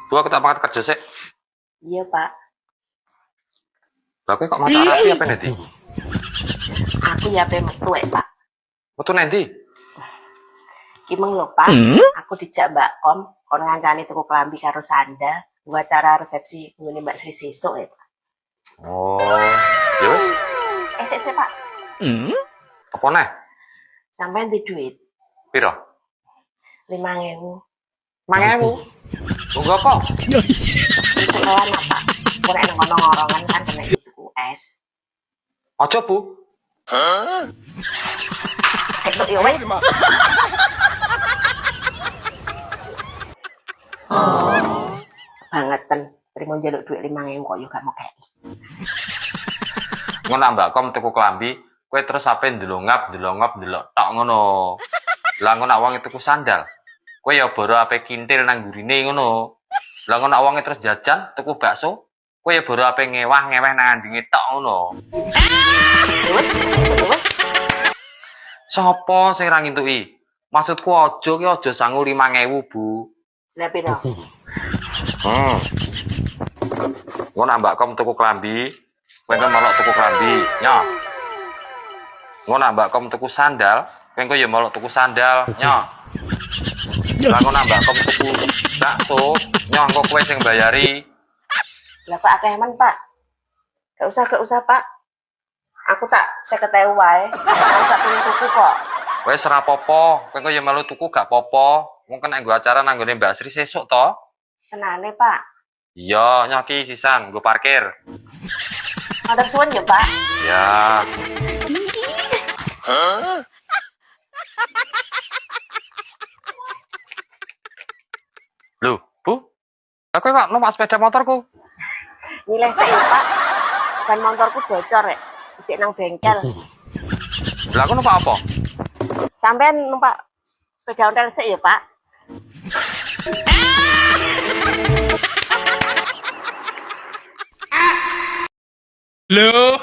Bu, aku tak banget kerja sih. Iya, Pak. Lah kowe kok maca rapi apa nanti? Aku ya metu Pak. Metu nanti? Ki meng lho, Pak. Aku dijak Mbak Kom kon ngancani tuku klambi karo sandal nggo acara resepsi nggone Mbak Sri sesuk ya, Pak. Oh, ya wis. Sik, Pak. Apa neh? Sampeyan di duit Piro? 5.000. 5.000. Tunggu apa? Sekolah apa? Kok nek ngono ngorongan kan kena tuku es. Aja, Bu. Itu ya wis. Bangetan. Terima njaluk duit 5.000 kok yo gak mau kei. Ngono Mbak Kom tuku klambi, kowe terus ape ndelongap tok ngono. Lah ngono wong tuku sandal. Kowe ya boro ape kintil nang gurine ngono. Lah ngono wong terus jajan tuku bakso, kowe ya boro ape ngewah-ngeweh nang andinge tok ngono. Sopo sing ra ngintuki? Maksudku aja ki aja sangu 5.000, Bu. Lah piro? Ngono Mbak Kom tuku klambi, kowe kan melok tuku klambi, nya. Ngono Mbak Kom tuku sandal, kowe ya melok tuku sandal, nya. Lah ngono Mbak Kom tuku bakso, nya engko kowe sing bayari. Lah Pak akeh men, Pak. Gak usah, Pak. Aku tak 50.000 wae. Aku gak pengen tuku kok. Wes ora apa-apa, kowe ya melu tuku gak apa-apa. Wong kan nggo acara nang nggone Mbak Sri sesuk to. Senane, Pak. Iya, nyoki sisan, nggo parkir. Matur suwun ya, Pak. Ya. Loh, Bu? Aku kok numpak sepeda motorku? Nilai sik ya, Pak. Ban motorku bocor rek. Cek nang bengkel. Lah aku numpak apa? Sampean numpak sepeda ontel sik ya, Pak. Loh.